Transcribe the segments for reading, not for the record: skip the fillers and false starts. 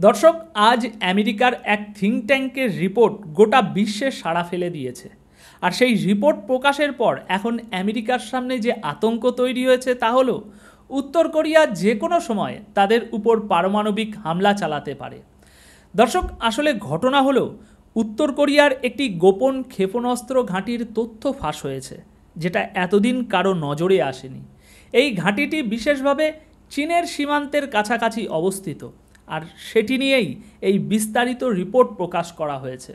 দর্শক, আজ আমেরিকার এক থিঙ্ক ট্যাঙ্কের রিপোর্ট গোটা বিশ্বে সাড়া ফেলে দিয়েছে। আর সেই রিপোর্ট প্রকাশের পর এখন আমেরিকার সামনে যে আতঙ্ক তৈরি হয়েছে তা হলো উত্তর কোরিয়া যে কোনো সময় তাদের উপর পারমাণবিক হামলা চালাতে পারে। দর্শক, আসলে ঘটনা হলো উত্তর কোরিয়ার একটি গোপন ক্ষেপণাস্ত্র ঘাঁটির তথ্য ফাঁস হয়েছে, যেটা এতদিন কারো নজরে আসেনি। এই ঘাঁটিটি বিশেষভাবে চীনের সীমান্তের কাছাকাছি অবস্থিত, আর সেটি নিয়েই এই বিস্তারিত রিপোর্ট প্রকাশ করা হয়েছে।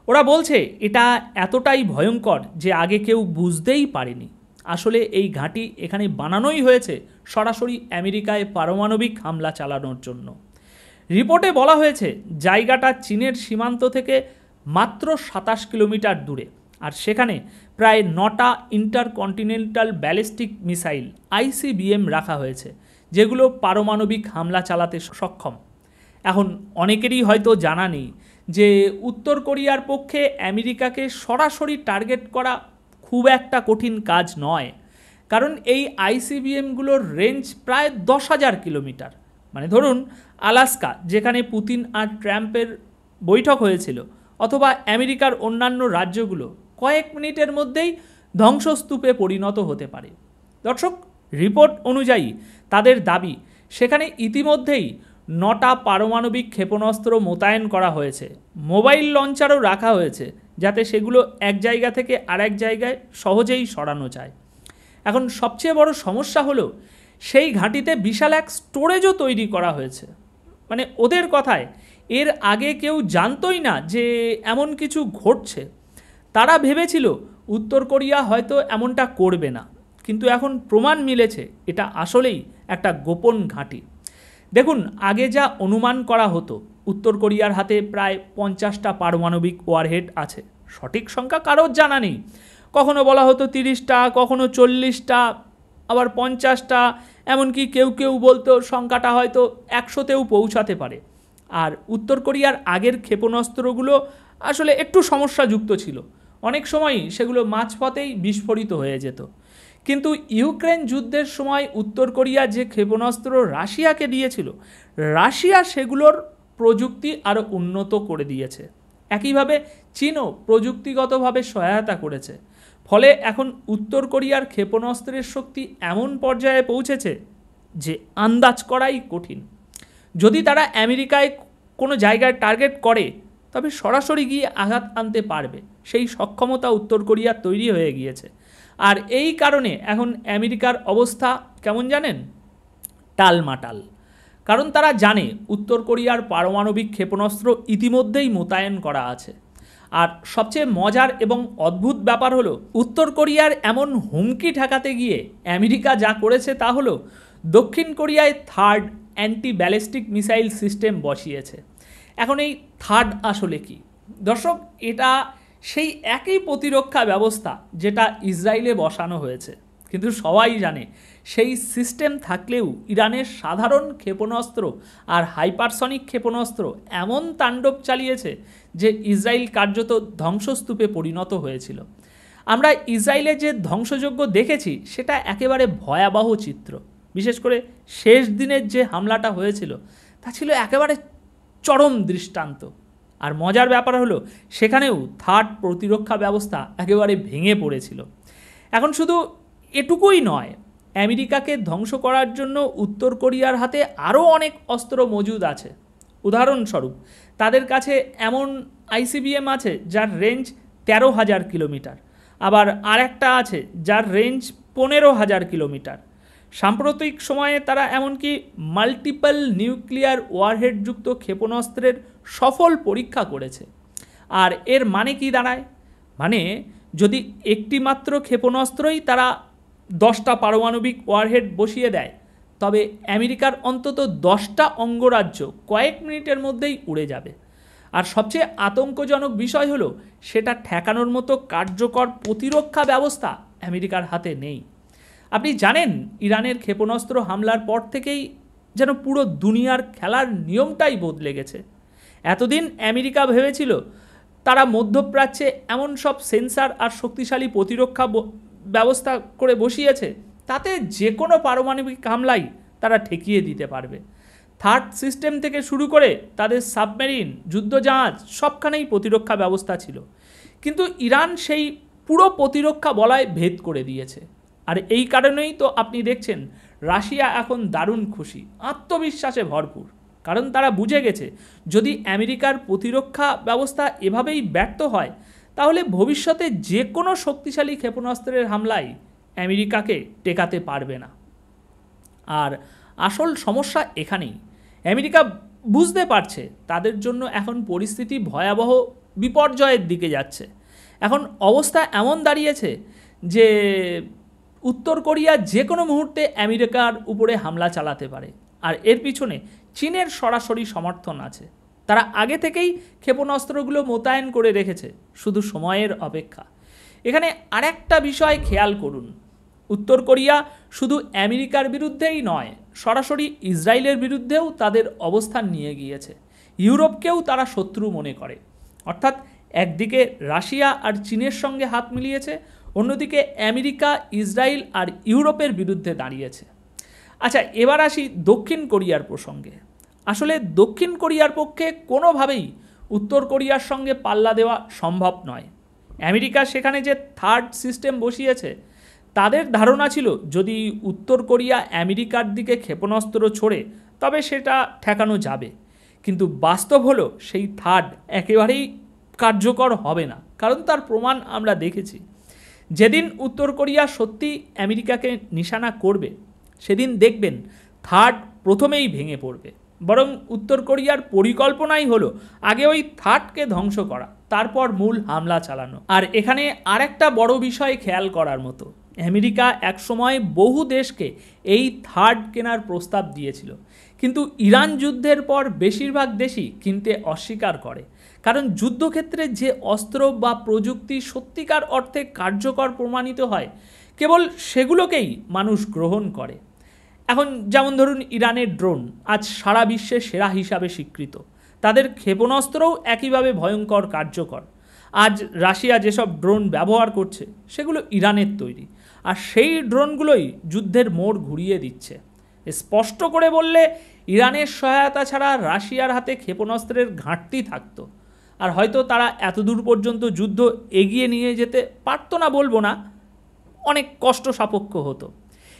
ওরা বলছে এটা এতটাই ভয়ঙ্কর যে আগে কেউ বুঝতেই পারেনি। আসলে এই ঘাঁটি এখানে বানানোই হয়েছে সরাসরি আমেরিকায় পারমাণবিক হামলা চালানোর জন্য। রিপোর্টে বলা হয়েছে জায়গাটা চীনের সীমান্ত থেকে মাত্র 27 কিলোমিটার দূরে, আর সেখানে প্রায় 9টা ইন্টারকন্টিনেন্টাল ব্যালিস্টিক মিসাইল ICBM রাখা হয়েছে, যেগুলো পারমাণবিক হামলা চালাতে সক্ষম। এখন অনেকেরই হয়তো জানা নেই যে উত্তর কোরিয়ার পক্ষে আমেরিকাকে সরাসরি টার্গেট করা খুব একটা কঠিন কাজ নয়, কারণ এই ICBMগুলোর রেঞ্জ প্রায় 10,000 কিলোমিটার। মানে ধরুন আলাস্কা, যেখানে পুতিন আর ট্রাম্পের বৈঠক হয়েছিল, অথবা আমেরিকার অন্যান্য রাজ্যগুলো কয়েক মিনিটের মধ্যেই ধ্বংসস্তূপে পরিণত হতে পারে। দর্শক, রিপোর্ট অনুযায়ী তাদের দাবি সেখানে ইতিমধ্যেই 9টা পারমাণবিক ক্ষেপণাস্ত্র মোতায়েন করা হয়েছে। মোবাইল লঞ্চারও রাখা হয়েছে, যাতে সেগুলো এক জায়গা থেকে আরেক জায়গায় সহজেই সরানো যায়। এখন সবচেয়ে বড় সমস্যা হলো সেই ঘাঁটিতে বিশাল এক স্টোরেজও তৈরি করা হয়েছে। মানে ওদের কথায় এর আগে কেউ জানতই না যে এমন কিছু ঘটছে। তারা ভেবেছিল উত্তর কোরিয়া হয়তো এমনটা করবে না, কিন্তু এখন প্রমাণ মিলেছে এটা আসলেই একটা গোপন ঘাঁটি। দেখুন, আগে যা অনুমান করা হতো উত্তর কোরিয়ার হাতে প্রায় 50টা পারমাণবিক ওয়ারহেড আছে। সঠিক সংখ্যা কারোর জানা নেই। কখনো বলা হতো 30টা, কখনো 40টা, আবার 50টা, এমনকি কেউ কেউ বলতো সংখ্যাটা হয়তো 100তেও পৌঁছাতে পারে। আর উত্তর কোরিয়ার আগের ক্ষেপণাস্ত্রগুলো আসলে একটু সমস্যাযুক্ত ছিল, অনেক সময়ই সেগুলো মাঝপথেই বিস্ফোরিত হয়ে যেত। কিন্তু ইউক্রেন যুদ্ধের সময় উত্তর কোরিয়া যে ক্ষেপণাস্ত্র রাশিয়াকে দিয়েছিল, রাশিয়া সেগুলোর প্রযুক্তি আরও উন্নত করে দিয়েছে। একইভাবে চীনও প্রযুক্তিগতভাবে সহায়তা করেছে। ফলে এখন উত্তর কোরিয়ার ক্ষেপণাস্ত্রের শক্তি এমন পর্যায়ে পৌঁছেছে যে আন্দাজ করাই কঠিন। যদি তারা আমেরিকায় কোনো জায়গায় টার্গেট করে, তবে সরাসরি গিয়ে আঘাত আনতে পারবে, সেই সক্ষমতা উত্তর কোরিয়ার তৈরি হয়ে গিয়েছে। আর এই কারণে এখন আমেরিকার অবস্থা কেমন জানেন? টালমাটাল। কারণ তারা জানে উত্তর কোরিয়ার পারমাণবিক ক্ষেপণাস্ত্র ইতিমধ্যেই মোতায়েন করা আছে। আর সবচেয়ে মজার এবং অদ্ভুত ব্যাপার হলো উত্তর কোরিয়ার এমন হুমকি ঠেকাতে গিয়ে আমেরিকা যা করেছে তা হলো দক্ষিণ কোরিয়ায় 3rd anti ballistic missile system বসিয়েছে। এখন এই 3rd আসলে কি? দর্শক, এটা সেই একই প্রতিরক্ষা ব্যবস্থা যেটা ইসরায়েলে বসানো হয়েছে। কিন্তু সবাই জানে সেই সিস্টেম থাকলেও ইরানের সাধারণ ক্ষেপণাস্ত্র আর হাইপারসনিক ক্ষেপণাস্ত্র এমন তাণ্ডব চালিয়েছে যে ইসরায়েল কার্যত ধ্বংসস্তূপে পরিণত হয়েছিল। আমরা ইসরায়েলে যে ধ্বংসযজ্ঞ দেখেছি সেটা একেবারে ভয়াবহ চিত্র। বিশেষ করে শেষ দিনের যে হামলাটা হয়েছিল তা ছিল একেবারে চরম দৃষ্টান্ত। আর মজার ব্যাপার হলো সেখানেও 3rd প্রতিরক্ষা ব্যবস্থা একেবারে ভেঙে পড়েছিল। এখন শুধু এটুকুই নয়, আমেরিকাকে ধ্বংস করার জন্য উত্তর কোরিয়ার হাতে আরও অনেক অস্ত্র মজুদ আছে। উদাহরণস্বরূপ, তাদের কাছে এমন ICBM আছে যার রেঞ্জ 13,000 কিলোমিটার, আবার আরেকটা আছে যার রেঞ্জ 15,000 কিলোমিটার। সাম্প্রতিক সময়ে তারা এমনকি মাল্টিপল নিউক্লিয়ার ওয়ারহেডযুক্ত ক্ষেপণাস্ত্রের সফল পরীক্ষা করেছে। আর এর মানে কি দাঁড়ায়? মানে যদি একটি মাত্র ক্ষেপণাস্ত্রই তারা 10টা পারমাণবিক ওয়ারহেড বসিয়ে দেয়, তবে আমেরিকার অন্তত 10টা অঙ্গরাজ্য কয়েক মিনিটের মধ্যেই উড়ে যাবে। আর সবচেয়ে আতঙ্কজনক বিষয় হলো সেটা ঠেকানোর মতো কার্যকর প্রতিরক্ষা ব্যবস্থা আমেরিকার হাতে নেই। আপনি জানেন, ইরানের ক্ষেপণাস্ত্র হামলার পর থেকেই যেন পুরো দুনিয়ার খেলার নিয়মটাই বদলে গেছে। এতদিন আমেরিকা ভেবেছিল তারা মধ্যপ্রাচ্যে এমন সব সেন্সার আর শক্তিশালী প্রতিরক্ষা ব্যবস্থা করে বসিয়েছে তাতে যে কোনো পারমাণবিক হামলাই তারা ঠেকিয়ে দিতে পারবে। থার্ড সিস্টেম থেকে শুরু করে তাদের সাবমেরিন, যুদ্ধজাহাজ সবখানেই প্রতিরক্ষা ব্যবস্থা ছিল। কিন্তু ইরান সেই পুরো প্রতিরক্ষা বলয় ভেদ করে দিয়েছে। আর এই কারণেই তো আপনি দেখছেন রাশিয়া এখন দারুণ খুশি, আত্মবিশ্বাসে ভরপুর। কারণ তারা বুঝে গেছে যদি আমেরিকার প্রতিরক্ষা ব্যবস্থা এভাবেই ব্যর্থ হয় তাহলে ভবিষ্যতে যে কোনো শক্তিশালী ক্ষেপণাস্ত্রের হামলায় আমেরিকাকে টেকাতে পারবে না। আর আসল সমস্যা এখানেই, আমেরিকা বুঝতে পারছে তাদের জন্য এখন পরিস্থিতি ভয়াবহ বিপর্যয়ের দিকে যাচ্ছে। এখন অবস্থা এমন দাঁড়িয়েছে যে উত্তর কোরিয়া যে কোনো মুহূর্তে আমেরিকার উপরে হামলা চালাতে পারে। আর এর পিছনে চীনের সরাসরি সমর্থন আছে। তারা আগে থেকেই ক্ষেপণাস্ত্রগুলো মোতায়েন করে রেখেছে, শুধু সময়ের অপেক্ষা। এখানে আরেকটা বিষয় খেয়াল করুন, উত্তর কোরিয়া শুধু আমেরিকার বিরুদ্ধেই নয়, সরাসরি ইসরায়েলের বিরুদ্ধেও তাদের অবস্থান নিয়ে গিয়েছে। ইউরোপকেও তারা শত্রু মনে করে। অর্থাৎ একদিকে রাশিয়া আর চীনের সঙ্গে হাত মিলিয়েছে, অন্যদিকে আমেরিকা, ইসরায়েল আর ইউরোপের বিরুদ্ধে দাঁড়িয়েছে। আচ্ছা, এবার আসি দক্ষিণ কোরিয়ার প্রসঙ্গে। আসলে দক্ষিণ কোরিয়ার পক্ষে কোনোভাবেই উত্তর কোরিয়ার সঙ্গে পাল্লা দেওয়া সম্ভব নয়। আমেরিকা সেখানে যে থার্ড সিস্টেম বসিয়েছে, তাদের ধারণা ছিল যদি উত্তর কোরিয়া আমেরিকার দিকে ক্ষেপণাস্ত্র ছোড়ে তবে সেটা ঠেকানো যাবে। কিন্তু বাস্তব হলো সেই থার্ড একেবারেই কার্যকর হবে না, কারণ তার প্রমাণ আমরা দেখেছি। যেদিন উত্তর কোরিয়া সত্যি আমেরিকাকে নিশানা করবে সেদিন দেখবেন থার্ড প্রথমেই ভেঙে পড়বে। বরং উত্তর কোরিয়ার পরিকল্পনাই হলো আগে ওই থার্ডকে ধ্বংস করা, তারপর মূল হামলা চালানো। আর এখানে আরেকটা বড় বিষয় খেয়াল করার মতো, আমেরিকা একসময় বহু দেশকে এই থার্ড কেনার প্রস্তাব দিয়েছিল, কিন্তু ইরান যুদ্ধের পর বেশিরভাগ দেশই কিনতে অস্বীকার করে। কারণ যুদ্ধক্ষেত্রে যে অস্ত্র বা প্রযুক্তি সত্যিকার অর্থে কার্যকর প্রমাণিত হয় কেবল সেগুলোকেই মানুষ গ্রহণ করে। এখন যেমন ধরুন ইরানের ড্রোন আজ সারা বিশ্বে সেরা হিসাবে স্বীকৃত, তাদের ক্ষেপণাস্ত্রও একইভাবে ভয়ঙ্কর কার্যকর। আজ রাশিয়া যেসব ড্রোন ব্যবহার করছে সেগুলো ইরানের তৈরি, আর সেই ড্রোনগুলোই যুদ্ধের মোড় ঘুরিয়ে দিচ্ছে। স্পষ্ট করে বললে ইরানের সহায়তা ছাড়া রাশিয়ার হাতে ক্ষেপণাস্ত্রের ঘাটতি থাকতো, আর হয়তো তারা এতদূর পর্যন্ত যুদ্ধ এগিয়ে নিয়ে যেতে পারতো না বলবো না, অনেক কষ্ট সাপেক্ষ হতো।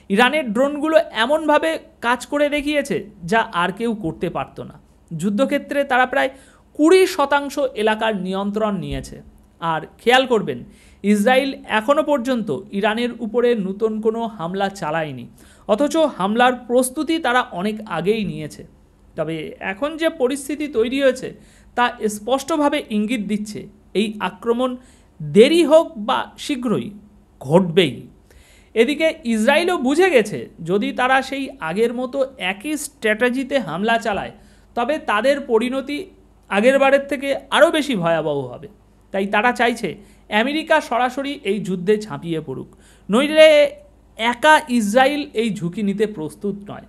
ইরানের ড্রোনগুলো এমনভাবে কাজ করে দেখিয়েছে যা আর কেউ করতে পারতো না। যুদ্ধক্ষেত্রে তারা প্রায় 20% এলাকার নিয়ন্ত্রণ নিয়েছে। আর খেয়াল করবেন, ইসরায়েল এখনও পর্যন্ত ইরানের উপরে নতুন কোনো হামলা চালায়নি, অথচ হামলার প্রস্তুতি তারা অনেক আগেই নিয়েছে। তবে এখন যে পরিস্থিতি তৈরি হয়েছে তা স্পষ্টভাবে ইঙ্গিত দিচ্ছে এই আক্রমণ দেরি হোক বা শীঘ্রই ঘটবেই। এদিকে ইসরায়েলও বুঝে গেছে যদি তারা সেই আগের মতো একই স্ট্র্যাটেজিতে হামলা চালায় তবে তাদের পরিণতি আগের বারের থেকে আরও বেশি ভয়াবহ হবে। তাই তারা চাইছে আমেরিকা সরাসরি এই যুদ্ধে ঝাঁপিয়ে পড়ুক, নইলে একা ইসরায়েল এই ঝুঁকি নিতে প্রস্তুত নয়।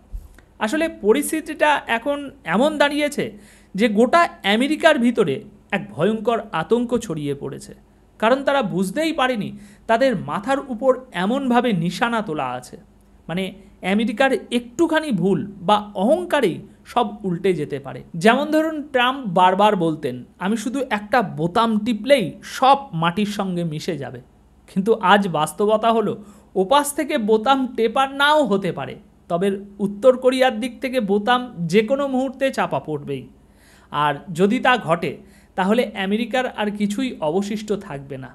আসলে পরিস্থিতিটা এখন এমন দাঁড়িয়েছে যে গোটা আমেরিকার ভিতরে এক ভয়ঙ্কর আতঙ্ক ছড়িয়ে পড়েছে, কারণ তারা বুঝতেই পারেনি তাদের মাথার উপর এমনভাবে নিশানা তোলা আছে। মানে আমেরিকার একটুখানি ভুল বা অহংকারেই সব উল্টে যেতে পারে। যেমন ধরুন ট্রাম্প বারবার বলতেন আমি শুধু একটা বোতাম টিপলেই সব মাটির সঙ্গে মিশে যাবে, কিন্তু আজ বাস্তবতা হলো ওপাশ থেকে বোতাম টেপার নাও হতে পারে, তবে উত্তর কোরিয়ার দিক থেকে বোতাম যে কোনো মুহূর্তে চাপা পড়বেই। আর যদি তা ঘটে তাহলে আমেরিকার আর কিছুই অবশিষ্ট থাকবে না।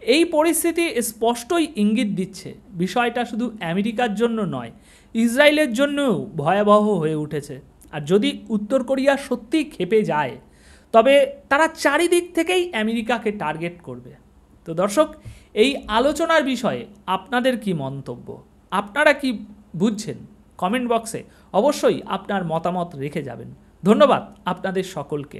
এই পরিস্থিতি স্পষ্টই ইঙ্গিত দিচ্ছে বিষয়টা শুধু আমেরিকার জন্য নয়, ইসরায়েলের জন্যও ভয়াবহ হয়ে উঠেছে। আর যদি উত্তর কোরিয়া সত্যিই ক্ষেপে যায় তবে তারা চারিদিক থেকেই আমেরিকাকে টার্গেট করবে। তো দর্শক, এই আলোচনার বিষয়ে আপনাদের কি মন্তব্য, আপনারা কি বুঝছেন? কমেন্ট বক্সে অবশ্যই আপনার মতামত রেখে যাবেন। ধন্যবাদ আপনাদের সকলকে।